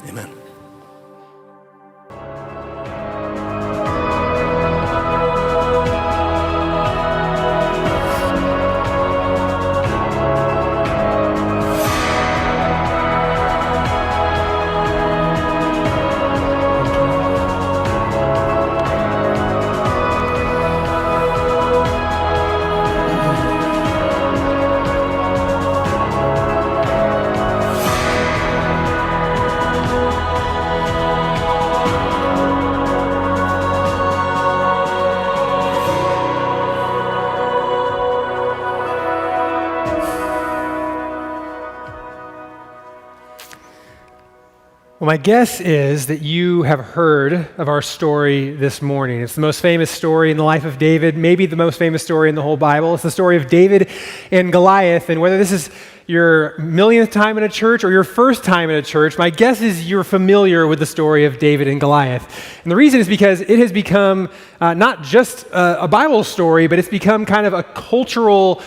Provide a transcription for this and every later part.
Amen. Well, my guess is that you have heard of our story this morning. It's the most famous story in the life of David, maybe the most famous story in the whole Bible. It's the story of David and Goliath. And whether this is your millionth time in a church or your first time in a church, my guess is you're familiar with the story of David and Goliath. And the reason is because it has become not just a Bible story, but it's become kind of a cultural,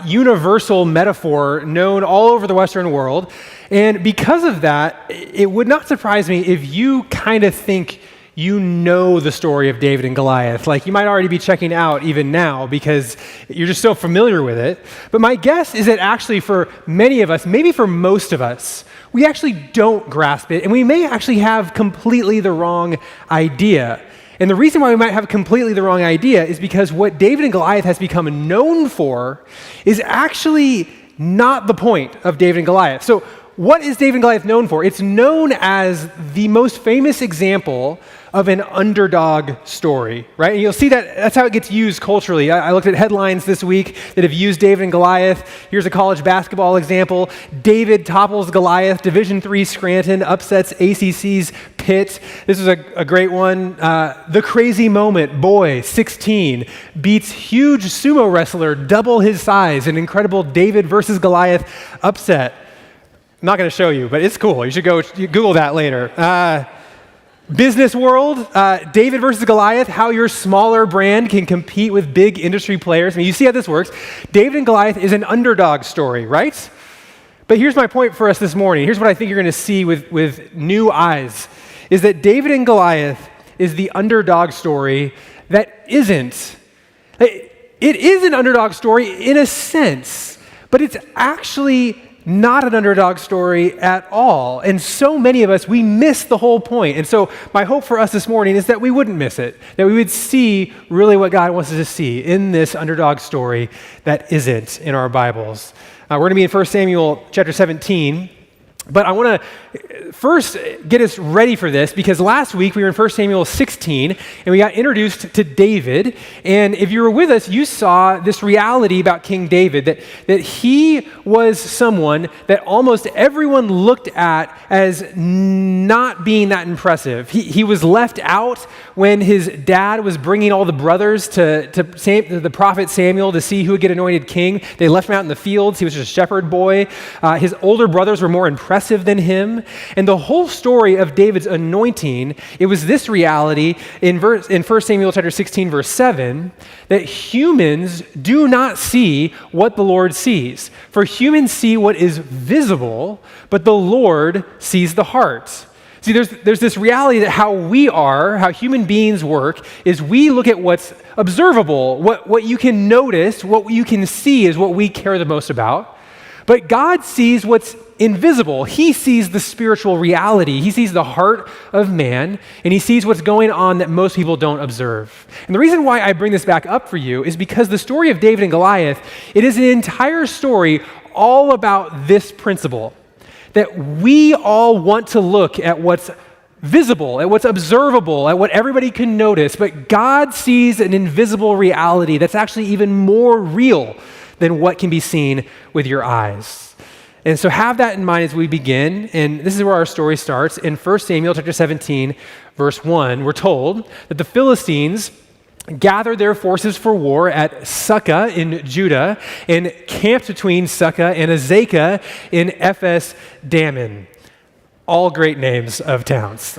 universal metaphor known all over the Western world. And because of that, it would not surprise me if you kind of think you know the story of David and Goliath. Like you might already be checking out even now because you're just so familiar with it. But my guess is that actually for many of us, maybe for most of us, we actually don't grasp it, and we may actually have completely the wrong idea. And the reason why we might have completely the wrong idea is because what David and Goliath has become known for is actually not the point of David and Goliath. So what is David and Goliath known for? It's known as the most famous example of an underdog story, right? And you'll see that that's how it gets used culturally. I looked at headlines this week that have used David and Goliath. Here's a college basketball example. David topples Goliath. Division III Scranton upsets ACC's Pitt. This is a great one. The crazy moment, boy, 16, beats huge sumo wrestler, double his size, an incredible David versus Goliath upset. I'm not going to show you, but it's cool. You should go Google that later. Business world, David versus Goliath, how your smaller brand can compete with big industry players. I mean, you see how this works. David and Goliath is an underdog story, right? But here's my point for us this morning. Here's what I think you're going to see with new eyes, is that David and Goliath is the underdog story that isn't. It is an underdog story in a sense, but it's actually not an underdog story at all. And so many of us, we miss the whole point. And so my hope for us this morning is that we wouldn't miss it, that we would see really what God wants us to see in this underdog story that isn't in our Bibles. We're going to be in 1 Samuel chapter 17. But I want to first get us ready for this because last week we were in 1 Samuel 16 and we got introduced to David. And if you were with us, you saw this reality about King David, that he was someone that almost everyone looked at as not being that impressive. He was left out when his dad was bringing all the brothers to the prophet Samuel to see who would get anointed king. They left him out in the fields. He was just a shepherd boy. His older brothers were more impressive than him. And the whole story of David's anointing, it was this reality in 1 Samuel chapter 16, verse 7, that humans do not see what the Lord sees. For humans see what is visible, but the Lord sees the heart. See, there's this reality that how human beings work, is we look at what's observable, what you can notice, what you can see is what we care the most about. But God sees what's invisible. He sees the spiritual reality. He sees the heart of man, and he sees what's going on that most people don't observe. And the reason why I bring this back up for you is because the story of David and Goliath, it is an entire story all about this principle, that we all want to look at what's visible, at what's observable, at what everybody can notice, but God sees an invisible reality that's actually even more real than what can be seen with your eyes. And so have that in mind as we begin, and this is where our story starts. In 1 Samuel chapter 17, verse 1, we're told that the Philistines gathered their forces for war at Sukkah in Judah and camped between Sukkah and Azekah in Ephes Dammim. All great names of towns.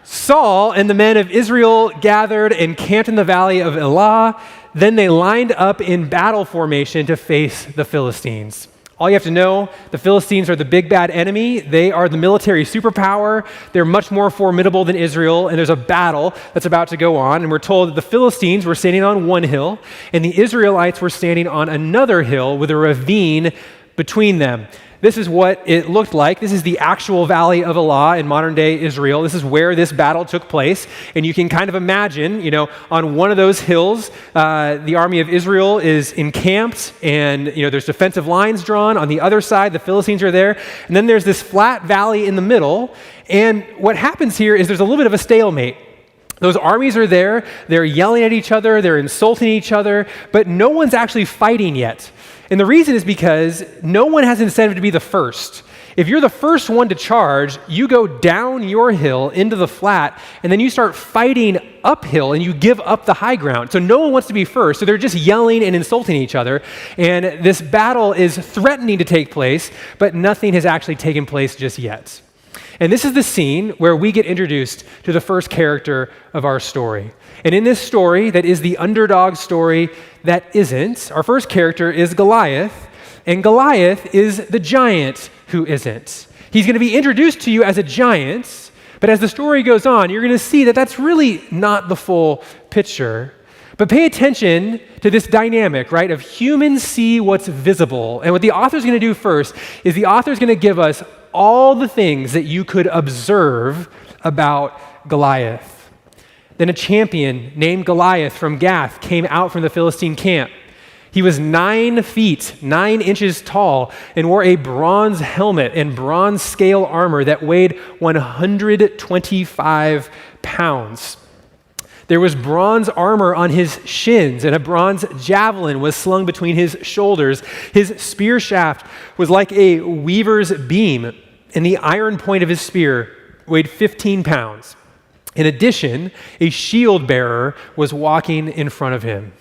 Saul and the men of Israel gathered and camped in the valley of Elah. Then they lined up in battle formation to face the Philistines. All you have to know, the Philistines are the big bad enemy. They are the military superpower. They're much more formidable than Israel, and there's a battle that's about to go on. And we're told that the Philistines were standing on one hill, and the Israelites were standing on another hill with a ravine between them. This is what it looked like. This is the actual Valley of Elah in modern-day Israel. This is where this battle took place. And you can kind of imagine, on one of those hills, the army of Israel is encamped, and there's defensive lines drawn. On the other side, the Philistines are there. And then there's this flat valley in the middle. And what happens here is there's a little bit of a stalemate. Those armies are there. They're yelling at each other. They're insulting each other. But no one's actually fighting yet. And the reason is because no one has incentive to be the first. If you're the first one to charge, you go down your hill into the flat, and then you start fighting uphill, and you give up the high ground. So no one wants to be first, so they're just yelling and insulting each other. And this battle is threatening to take place, but nothing has actually taken place just yet. And this is the scene where we get introduced to the first character of our story. And in this story that is the underdog story that isn't, our first character is Goliath, and Goliath is the giant who isn't. He's going to be introduced to you as a giant, but as the story goes on, you're going to see that that's really not the full picture. But pay attention to this dynamic, right, of humans see what's visible. And what the author's going to do first is the author's going to give us all the things that you could observe about Goliath. Then a champion named Goliath from Gath came out from the Philistine camp. He was 9 feet, 9 inches tall, and wore a bronze helmet and bronze scale armor that weighed 125 pounds. There was bronze armor on his shins, and a bronze javelin was slung between his shoulders. His spear shaft was like a weaver's beam, and the iron point of his spear weighed 15 pounds. In addition, a shield bearer was walking in front of him.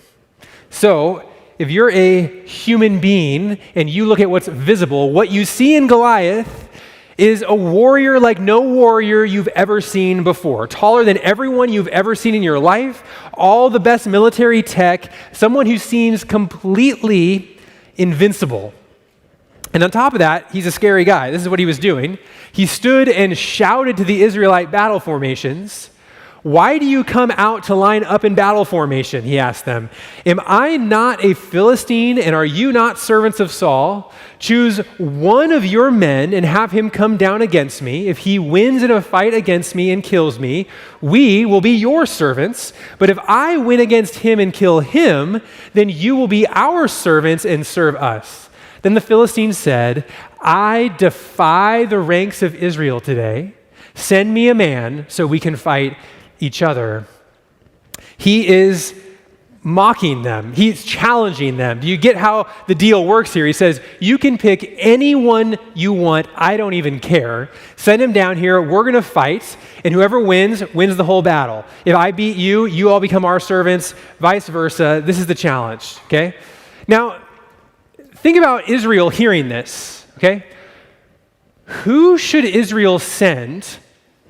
So, if you're a human being and you look at what's visible, what you see in Goliath is a warrior like no warrior you've ever seen before, taller than everyone you've ever seen in your life, all the best military tech, someone who seems completely invincible. And on top of that, he's a scary guy. This is what he was doing. He stood and shouted to the Israelite battle formations, "Why do you come out to line up in battle formation?" he asked them. "Am I not a Philistine, and are you not servants of Saul? Choose one of your men and have him come down against me. If he wins in a fight against me and kills me, we will be your servants. But if I win against him and kill him, then you will be our servants and serve us." Then the Philistines said, "I defy the ranks of Israel today. Send me a man so we can fight each other." He is mocking them. He's challenging them. Do you get how the deal works here? He says, "You can pick anyone you want. I don't even care. Send him down here. We're going to fight, and whoever wins the whole battle. If I beat you, you all become our servants, vice versa. This is the challenge," okay? Now, think about Israel hearing this, okay? Who should Israel send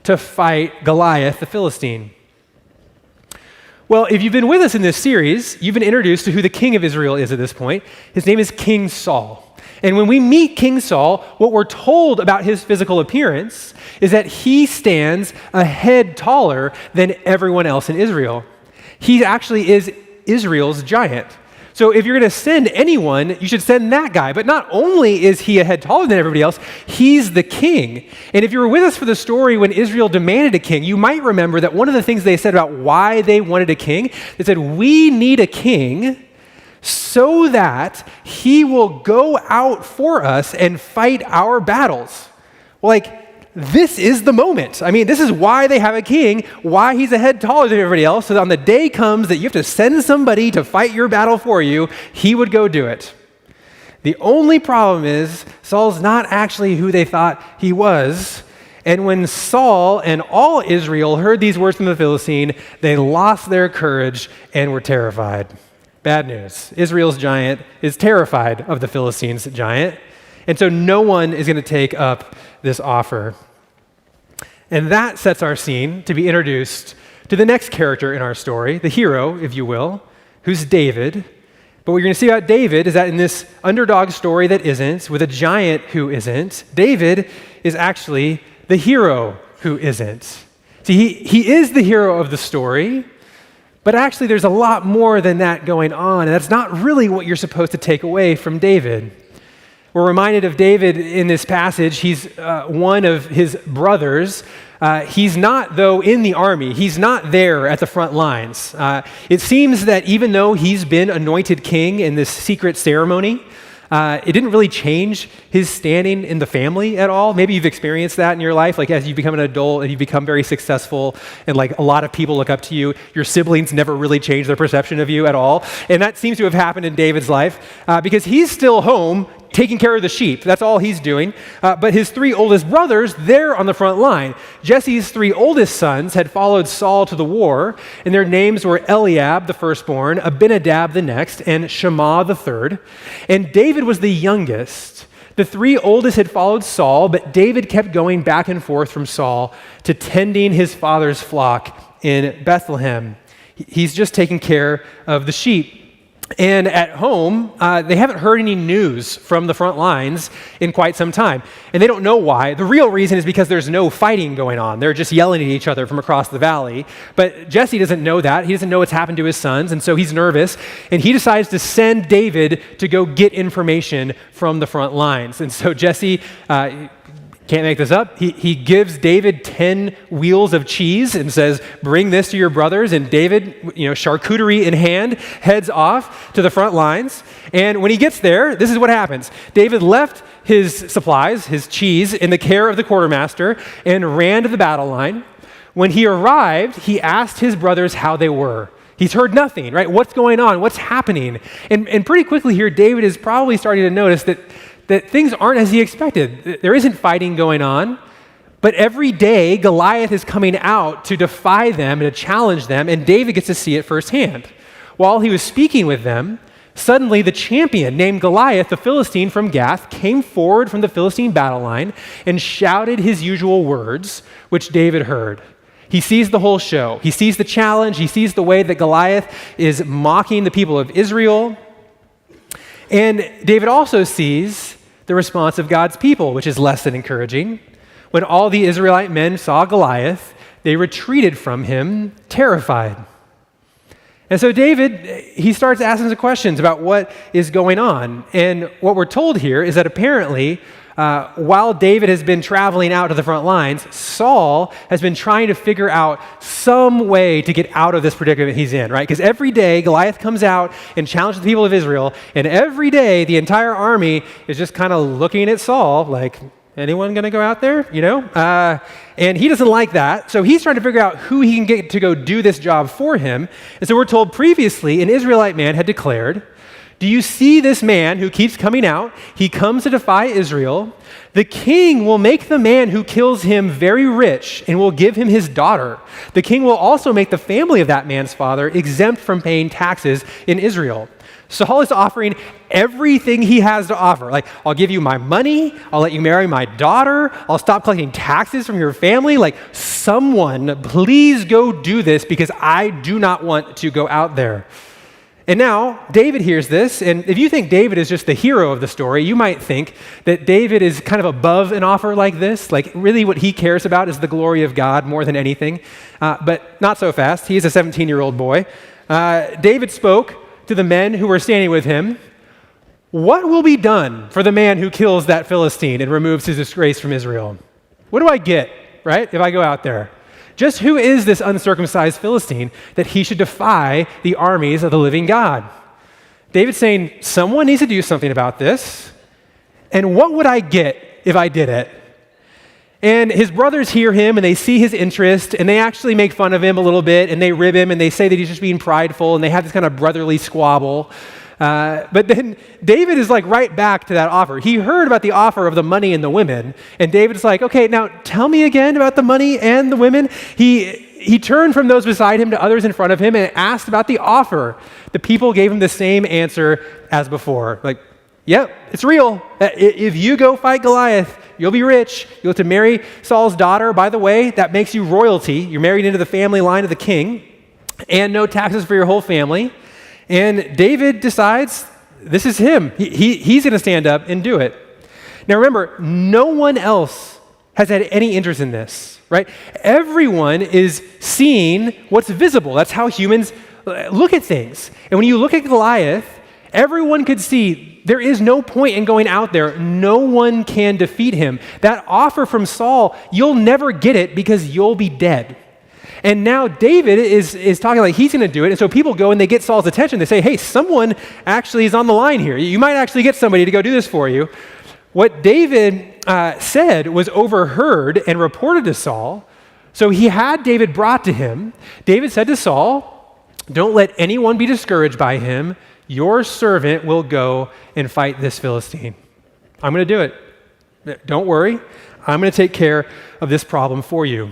to fight Goliath, the Philistine? Well, if you've been with us in this series, you've been introduced to who the king of Israel is at this point. His name is King Saul. And when we meet King Saul, what we're told about his physical appearance is that he stands a head taller than everyone else in Israel. He actually is Israel's giant. So if you're going to send anyone, you should send that guy. But not only is he a head taller than everybody else, he's the king. And if you were with us for the story when Israel demanded a king, you might remember that one of the things they said about why they wanted a king, they said, "We need a king so that he will go out for us and fight our battles." Well, this is the moment. I mean, this is why they have a king, why he's a head taller than everybody else, so that on the day comes that you have to send somebody to fight your battle for you, he would go do it. The only problem is Saul's not actually who they thought he was. And when Saul and all Israel heard these words from the Philistine, they lost their courage and were terrified. Bad news. Israel's giant is terrified of the Philistines' giant. And so no one is going to take up this offer. And that sets our scene to be introduced to the next character in our story, the hero, if you will, who's David. But what you're going to see about David is that in this underdog story that isn't, with a giant who isn't, David is actually the hero who isn't. See, he is the hero of the story, but actually there's a lot more than that going on, and that's not really what you're supposed to take away from David. We're reminded of David in this passage. He's one of his brothers. He's not, though, in the army. He's not there at the front lines. It seems that even though he's been anointed king in this secret ceremony, it didn't really change his standing in the family at all. Maybe you've experienced that in your life, like as you become an adult and you become very successful and like a lot of people look up to you, your siblings never really change their perception of you at all. And that seems to have happened in David's life because he's still home taking care of the sheep. That's all he's doing. But his three oldest brothers, they're on the front line. Jesse's three oldest sons had followed Saul to the war, and their names were Eliab, the firstborn, Abinadab, the next, and Shammah, the third. And David was the youngest. The three oldest had followed Saul, but David kept going back and forth from Saul to tending his father's flock in Bethlehem. He's just taking care of the sheep. And at home, they haven't heard any news from the front lines in quite some time. And they don't know why. The real reason is because there's no fighting going on. They're just yelling at each other from across the valley. But Jesse doesn't know that. He doesn't know what's happened to his sons, and so he's nervous. And he decides to send David to go get information from the front lines. And so Jesse can't make this up. He gives David 10 wheels of cheese and says, bring this to your brothers. And David, charcuterie in hand, heads off to the front lines. And when he gets there, this is what happens. David left his supplies, his cheese, in the care of the quartermaster and ran to the battle line. When he arrived, he asked his brothers how they were. He's heard nothing, right? What's going on? What's happening? And pretty quickly here, David is probably starting to notice that things aren't as he expected. There isn't fighting going on, but every day Goliath is coming out to defy them and to challenge them, and David gets to see it firsthand. While he was speaking with them, suddenly the champion named Goliath, the Philistine from Gath, came forward from the Philistine battle line and shouted his usual words, which David heard. He sees the whole show. He sees the challenge. He sees the way that Goliath is mocking the people of Israel. And David also sees the response of God's people, which is less than encouraging. When all the Israelite men saw Goliath, they retreated from him, terrified. And so David, he starts asking some questions about what is going on. And what we're told here is that apparently, while David has been traveling out to the front lines, Saul has been trying to figure out some way to get out of this predicament he's in, right? Because every day Goliath comes out and challenges the people of Israel, and every day the entire army is just kind of looking at Saul like, anyone going to go out there? And he doesn't like that, so he's trying to figure out who he can get to go do this job for him. And so we're told previously an Israelite man had declared, do you see this man who keeps coming out? He comes to defy Israel. The king will make the man who kills him very rich and will give him his daughter. The king will also make the family of that man's father exempt from paying taxes in Israel. Saul is offering everything he has to offer. Like, I'll give you my money. I'll let you marry my daughter. I'll stop collecting taxes from your family. Like, someone, please go do this because I do not want to go out there. And now, David hears this, and if you think David is just the hero of the story, you might think that David is kind of above an offer like this. Like, really what he cares about is the glory of God more than anything. But not so fast. He is a 17-year-old boy. David spoke to the men who were standing with him. What will be done for the man who kills that Philistine and removes his disgrace from Israel? What do I get, right, if I go out there? Just who is this uncircumcised Philistine that he should defy the armies of the living God? David's saying, someone needs to do something about this. And what would I get if I did it? And his brothers hear him and they see his interest and they actually make fun of him a little bit and they rib him and they say that he's just being prideful and they have this kind of brotherly squabble. But then David is like right back to that offer. He heard about the offer of the money and the women, and David's like, okay, now tell me again about the money and the women. He turned from those beside him to others in front of him and asked about the offer. The people gave him the same answer as before. Like, yep, it's real. If you go fight Goliath, you'll be rich. You'll have to marry Saul's daughter. By the way, that makes you royalty. You're married into the family line of the king, and no taxes for your whole family. And David decides this is him. He's going to stand up and do it. Now remember, no one else has had any interest in this, right? Everyone is seeing what's visible. That's how humans look at things. And when you look at Goliath, everyone could see there is no point in going out there. No one can defeat him. That offer from Saul, you'll never get it because you'll be dead. And now David is talking like he's going to do it. And so people go and they get Saul's attention. They say, hey, someone actually is on the line here. You might actually get somebody to go do this for you. What David said was overheard and reported to Saul. So he had David brought to him. David said to Saul, don't let anyone be discouraged by him. Your servant will go and fight this Philistine. I'm going to do it. Don't worry. I'm going to take care of this problem for you.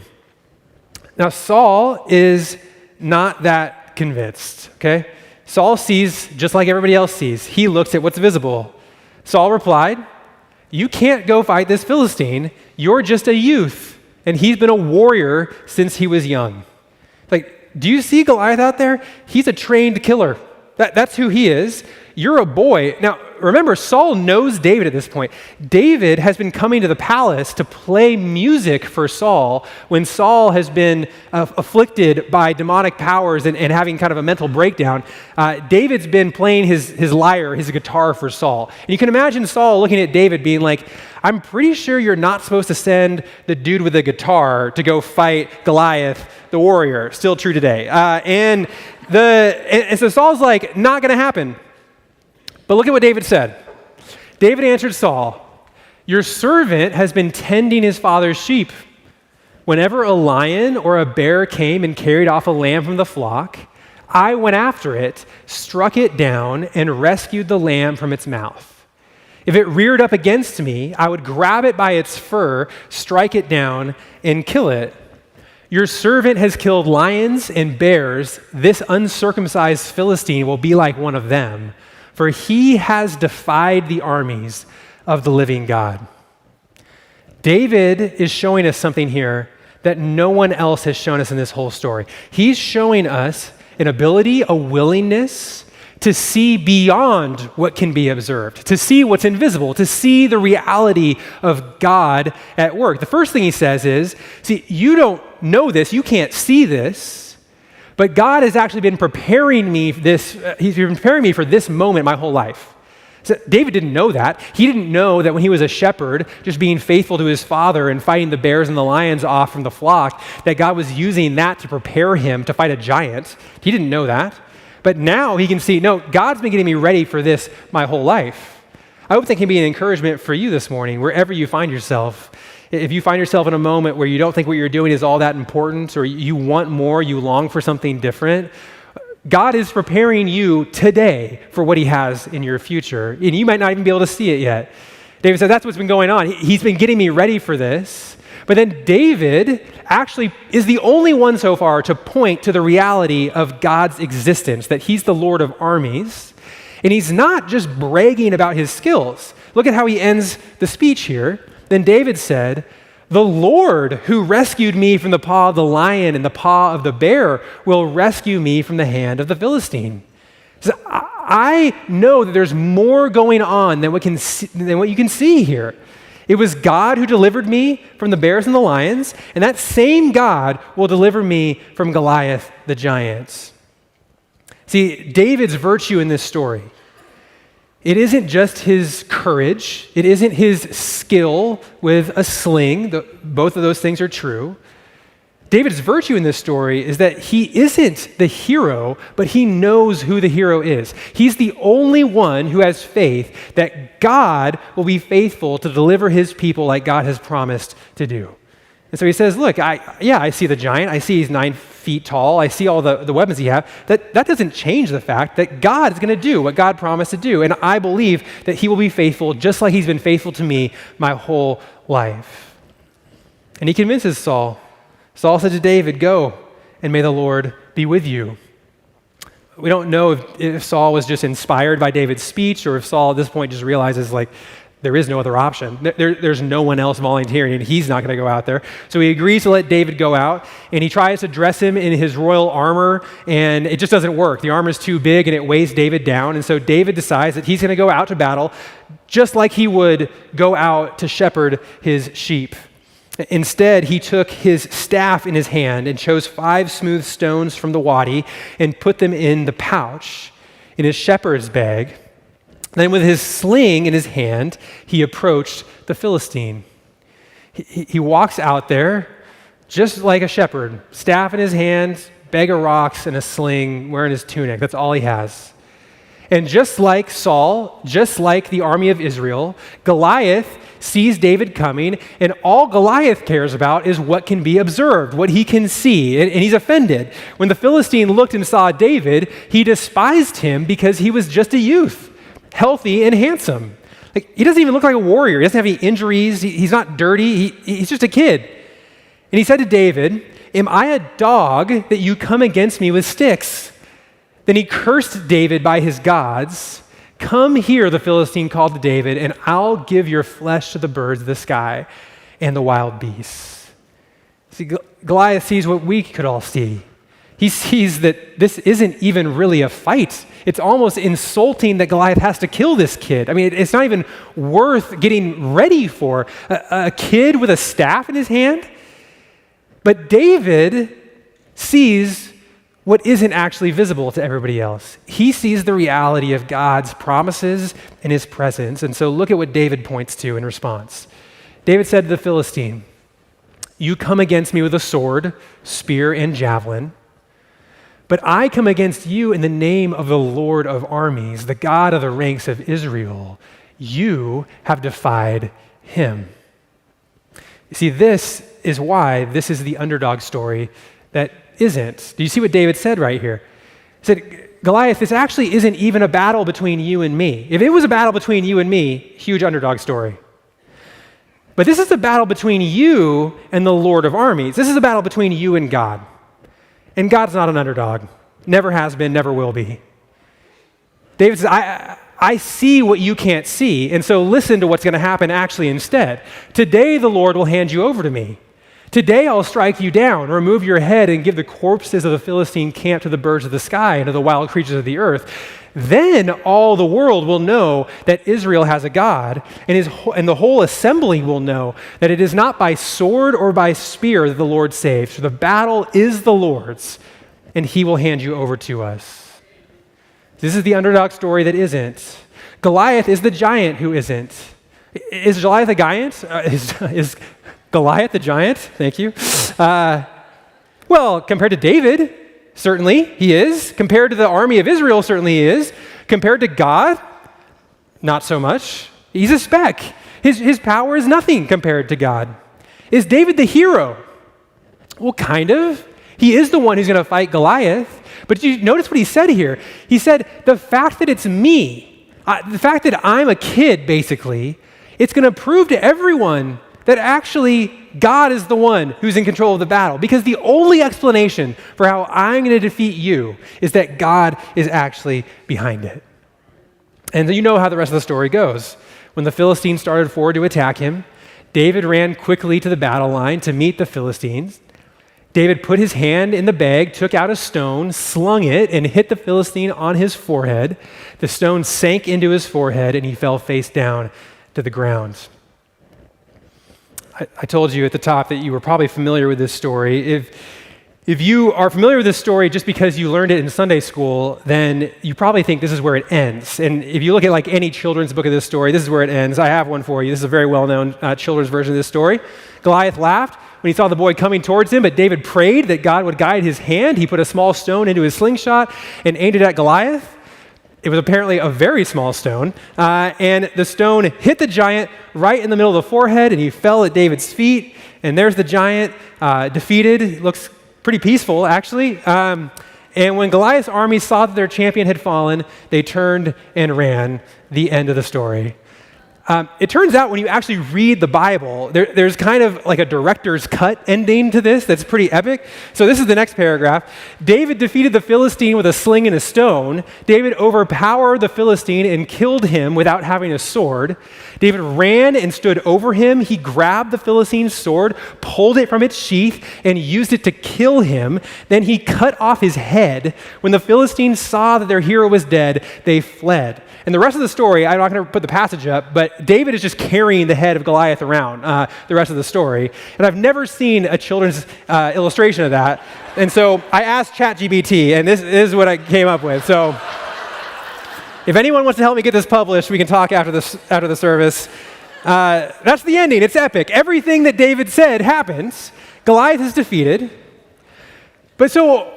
Now, Saul is not that convinced, okay? Saul sees just like everybody else sees. He looks at what's visible. Saul replied, you can't go fight this Philistine. You're just a youth, and he's been a warrior since he was young. Like, do you see Goliath out there? He's a trained killer. That's who he is. You're a boy. Now, remember, Saul knows David at this point. David has been coming to the palace to play music for Saul when Saul has been afflicted by demonic powers and having kind of a mental breakdown. David's been playing his lyre, his guitar for Saul. And you can imagine Saul looking at David being like, I'm pretty sure you're not supposed to send the dude with the guitar to go fight Goliath, the warrior. Still true today. And so Saul's like, not going to happen. But look at what David said. David answered Saul, your servant has been tending his father's sheep. Whenever a lion or a bear came and carried off a lamb from the flock, I went after it, struck it down, and rescued the lamb from its mouth. If it reared up against me, I would grab it by its fur, strike it down, and kill it. Your servant has killed lions and bears. This uncircumcised Philistine will be like one of them, for he has defied the armies of the living God. David is showing us something here that no one else has shown us in this whole story. He's showing us an ability, a willingness to see beyond what can be observed, to see what's invisible, to see the reality of God at work. The first thing he says is, see, you don't know this, you can't see this, but God has actually been preparing me he's been preparing me for this moment my whole life. So David didn't know that. He didn't know that when he was a shepherd, just being faithful to his father and fighting the bears and the lions off from the flock, that God was using that to prepare him to fight a giant. He didn't know that. But now he can see, no, God's been getting me ready for this my whole life. I hope that can be an encouragement for you this morning, wherever you find yourself. If you find yourself in a moment where you don't think what you're doing is all that important, or you want more, you long for something different, God is preparing you today for what he has in your future, and you might not even be able to see it yet. David said, that's what's been going on. He's been getting me ready for this. But then David actually is the only one so far to point to the reality of God's existence, that he's the Lord of armies. And he's not just bragging about his skills. Look at how he ends the speech here. Then David said, the Lord who rescued me from the paw of the lion and the paw of the bear will rescue me from the hand of the Philistine. So I know that there's more going on than what you can see here. It was God who delivered me from the bears and the lions, and that same God will deliver me from Goliath the giant. See, David's virtue in this story, it isn't just his courage, it isn't his skill with a sling, both of those things are true. David's virtue in this story is that he isn't the hero, but he knows who the hero is. He's the only one who has faith that God will be faithful to deliver his people like God has promised to do. And so he says, look, I see the giant. I see he's 9 feet tall. I see all the weapons he has. That doesn't change the fact that God is going to do what God promised to do. And I believe that he will be faithful just like he's been faithful to me my whole life. And he convinces Saul. Saul said to David, go, and may the Lord be with you. We don't know if Saul was just inspired by David's speech or if Saul at this point just realizes, like, There is no other option. There's no one else volunteering, and he's not going to go out there. So he agrees to let David go out, and he tries to dress him in his royal armor, and it just doesn't work. The armor is too big, and it weighs David down. And so David decides that he's going to go out to battle just like he would go out to shepherd his sheep. Instead, he took his staff in his hand and chose 5 smooth stones from the wadi and put them in the pouch in his shepherd's bag. Then with his sling in his hand, he approached the Philistine. He walks out there just like a shepherd, staff in his hand, bag of rocks, and a sling, wearing his tunic. That's all he has. And just like Saul, just like the army of Israel, Goliath sees David coming, and all Goliath cares about is what can be observed, what he can see, and he's offended. When the Philistine looked and saw David, he despised him because he was just a youth, healthy and handsome. Like, he doesn't even look like a warrior. He doesn't have any injuries. He's not dirty. He's just a kid. And he said to David, "Am I a dog that you come against me with sticks?" Then he cursed David by his gods. "Come here," the Philistine called to David, "and I'll give your flesh to the birds of the sky and the wild beasts." See, Goliath sees what we could all see. He sees that this isn't even really a fight. It's almost insulting that Goliath has to kill this kid. I mean, it's not even worth getting ready for. A kid with a staff in his hand? But David sees what isn't actually visible to everybody else. He sees the reality of God's promises and his presence. And so look at what David points to in response. David said to the Philistine, "You come against me with a sword, spear, and javelin, but I come against you in the name of the Lord of armies, the God of the ranks of Israel. You have defied him." You see, this is why this is the underdog story that isn't. Do you see what David said right here? He said, Goliath, this actually isn't even a battle between you and me. If it was a battle between you and me, huge underdog story. But this is a battle between you and the Lord of armies. This is a battle between you and God. And God's not an underdog. Never has been, never will be. David says, I see what you can't see, and so listen to what's going to happen actually instead. Today the Lord will hand you over to me. Today I'll strike you down, remove your head, and give the corpses of the Philistine camp to the birds of the sky and to the wild creatures of the earth. Then all the world will know that Israel has a God, and the whole assembly will know that it is not by sword or by spear that the Lord saves. For the battle is the Lord's, and he will hand you over to us. This is the underdog story that isn't. Goliath is the giant who isn't. Is Goliath a giant? Is Goliath the giant? Thank you. Well, compared to David, certainly he is. Compared to the army of Israel, certainly he is. Compared to God, not so much. He's a speck. His power is nothing compared to God. Is David the hero? Well, kind of. He is the one who's going to fight Goliath. But you notice what he said here. He said, the fact that it's me, the fact that I'm a kid, basically, it's going to prove to everyone that actually God is the one who's in control of the battle. Because the only explanation for how I'm going to defeat you is that God is actually behind it. And you know how the rest of the story goes. When the Philistines started forward to attack him, David ran quickly to the battle line to meet the Philistines. David put his hand in the bag, took out a stone, slung it, and hit the Philistine on his forehead. The stone sank into his forehead, and he fell face down to the ground. I told you at the top that you were probably familiar with this story. If you are familiar with this story just because you learned it in Sunday school, then you probably think this is where it ends. And if you look at like any children's book of this story, this is where it ends. I have one for you. This is a very well-known children's version of this story. Goliath laughed when he saw the boy coming towards him, but David prayed that God would guide his hand. He put a small stone into his slingshot and aimed it at Goliath. It was apparently a very small stone, and the stone hit the giant right in the middle of the forehead, and he fell at David's feet, and there's the giant defeated. It looks pretty peaceful, actually. And when Goliath's army saw that their champion had fallen, they turned and ran. The end of the story. It turns out when you actually read the Bible, there's kind of like a director's cut ending to this that's pretty epic. So this is the next paragraph. David defeated the Philistine with a sling and a stone. David overpowered the Philistine and killed him without having a sword. David ran and stood over him. He grabbed the Philistine's sword, pulled it from its sheath, and used it to kill him. Then he cut off his head. When the Philistines saw that their hero was dead, they fled. And the rest of the story, I'm not going to put the passage up, but David is just carrying the head of Goliath around the rest of the story. And I've never seen a children's illustration of that. And so I asked ChatGPT, and this is what I came up with. So if anyone wants to help me get this published, we can talk after the service. That's the ending. It's epic. Everything that David said happens. Goliath is defeated. But so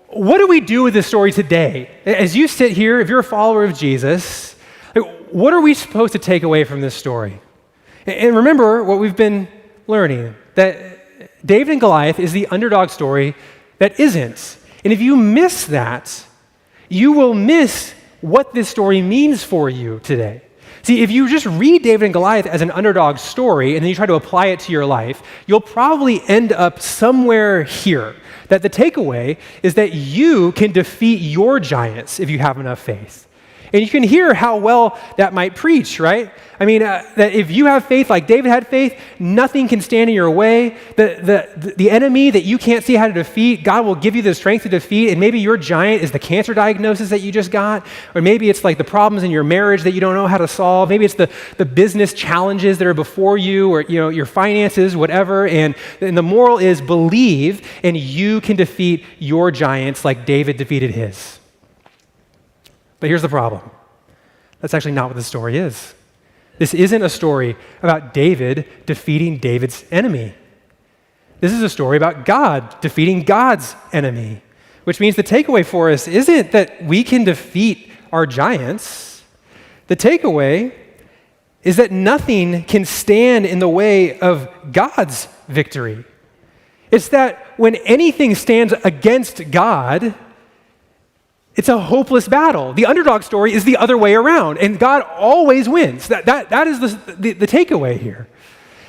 what do we do with this story today? As you sit here, if you're a follower of Jesus, what are we supposed to take away from this story? And remember what we've been learning, that David and Goliath is the underdog story that isn't. And if you miss that, you will miss what this story means for you today. See, if you just read David and Goliath as an underdog story and then you try to apply it to your life, you'll probably end up somewhere here. That the takeaway is that you can defeat your giants if you have enough faith. And you can hear how well that might preach, right? I mean, that if you have faith like David had faith, nothing can stand in your way. The enemy that you can't see how to defeat, God will give you the strength to defeat. And maybe your giant is the cancer diagnosis that you just got. Or maybe it's like the problems in your marriage that you don't know how to solve. Maybe it's the business challenges that are before you, or your finances, whatever. And the moral is believe, and you can defeat your giants like David defeated his. But here's the problem. That's actually not what the story is. This isn't a story about David defeating David's enemy. This is a story about God defeating God's enemy, which means the takeaway for us isn't that we can defeat our giants. The takeaway is that nothing can stand in the way of God's victory. It's that when anything stands against God, it's a hopeless battle. The underdog story is the other way around, and God always wins. That is the takeaway here.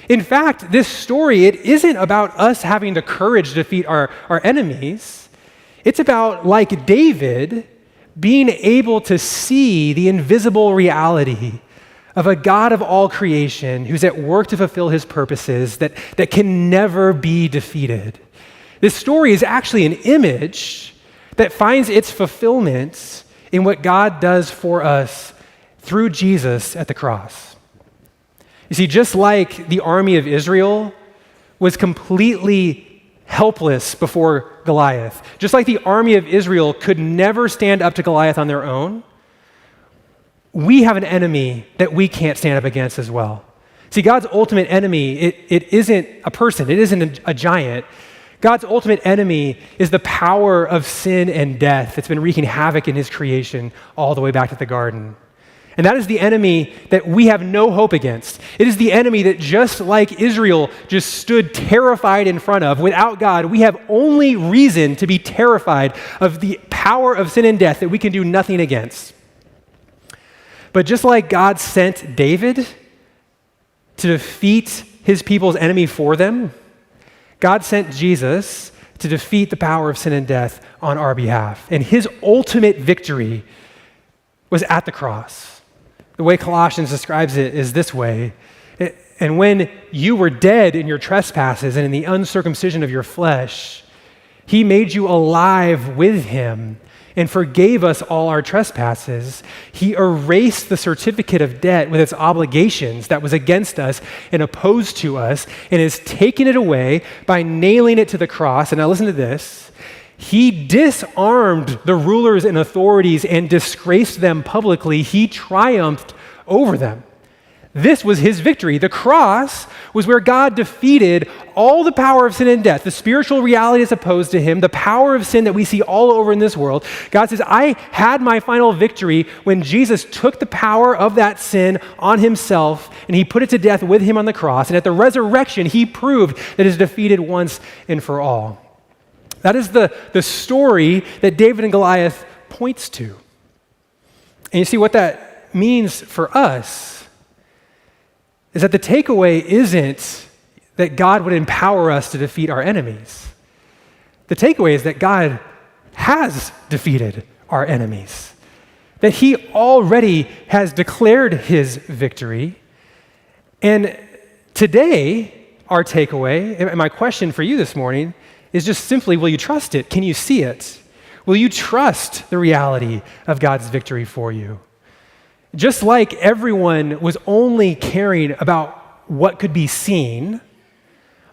In fact, this story, it isn't about us having the courage to defeat our enemies. It's about, like David, being able to see the invisible reality of a God of all creation who's at work to fulfill his purposes that can never be defeated. This story is actually an image that finds its fulfillment in what God does for us through Jesus at the cross. You see, just like the army of Israel was completely helpless before Goliath, just like the army of Israel could never stand up to Goliath on their own, we have an enemy that we can't stand up against as well. See, God's ultimate enemy, it isn't a person, it isn't a giant. God's ultimate enemy is the power of sin and death that's been wreaking havoc in his creation all the way back to the garden. And that is the enemy that we have no hope against. It is the enemy that, just like Israel just stood terrified in front of, without God, we have only reason to be terrified of the power of sin and death that we can do nothing against. But just like God sent David to defeat his people's enemy for them, God sent Jesus to defeat the power of sin and death on our behalf. And his ultimate victory was at the cross. The way Colossians describes it is this way. And when you were dead in your trespasses and in the uncircumcision of your flesh, he made you alive with him and forgave us all our trespasses. He erased the certificate of debt with its obligations that was against us and opposed to us, and has taken it away by nailing it to the cross. And now listen to this. He disarmed the rulers and authorities and disgraced them publicly. He triumphed over them. This was his victory. The cross was where God defeated all the power of sin and death, the spiritual reality that's opposed to him, the power of sin that we see all over in this world. God says, I had my final victory when Jesus took the power of that sin on himself and he put it to death with him on the cross. And at the resurrection, he proved that it is defeated once and for all. That is the story that David and Goliath points to. And you see what that means for us is that the takeaway isn't that God would empower us to defeat our enemies. The takeaway is that God has defeated our enemies, that he already has declared his victory. And today, our takeaway, and my question for you this morning, is just simply, will you trust it? Can you see it? Will you trust the reality of God's victory for you? Just like everyone was only caring about what could be seen,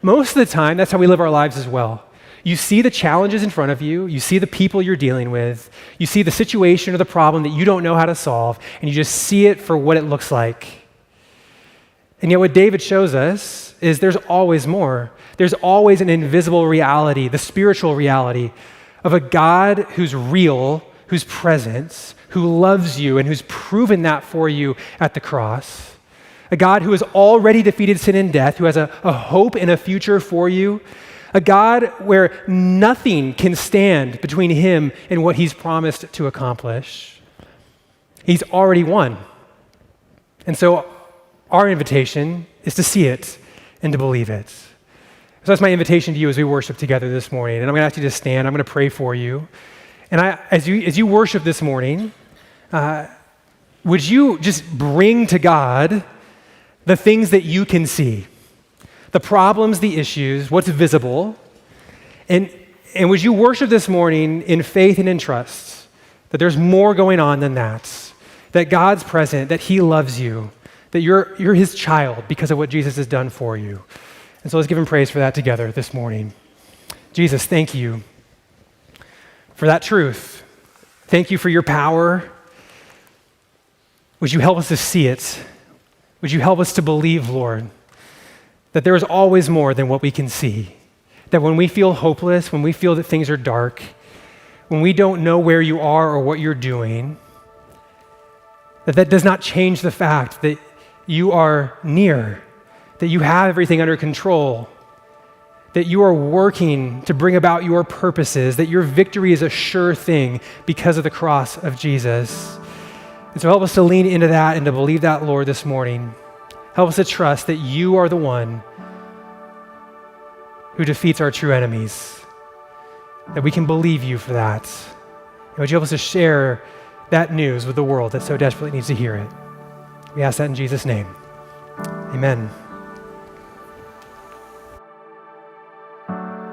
most of the time, that's how we live our lives as well. You see the challenges in front of you, you see the people you're dealing with, you see the situation or the problem that you don't know how to solve, and you just see it for what it looks like. And yet what David shows us is there's always more. There's always an invisible reality, the spiritual reality of a God who's real, who's present, who loves you, and who's proven that for you at the cross. A God who has already defeated sin and death, who has a hope and a future for you. A God where nothing can stand between him and what he's promised to accomplish. He's already won. And so our invitation is to see it and to believe it. So that's my invitation to you as we worship together this morning. And I'm going to ask you to stand. I'm going to pray for you. And as you worship this morning, would you just bring to God the things that you can see? The problems, the issues, what's visible. And would you worship this morning in faith and in trust that there's more going on than that God's present, that he loves you, that you're his child because of what Jesus has done for you. And so let's give him praise for that together this morning. Jesus, thank you for that truth. Thank you for your power. Would you help us to see it? Would you help us to believe, Lord, that there is always more than what we can see. That when we feel hopeless, when we feel that things are dark, when we don't know where you are or what you're doing, that does not change the fact that you are near, that you have everything under control, that you are working to bring about your purposes, that your victory is a sure thing because of the cross of Jesus. And so help us to lean into that and to believe that, Lord, this morning. Help us to trust that you are the one who defeats our true enemies, that we can believe you for that. And would you help us to share that news with the world that so desperately needs to hear it? We ask that in Jesus' name. Amen.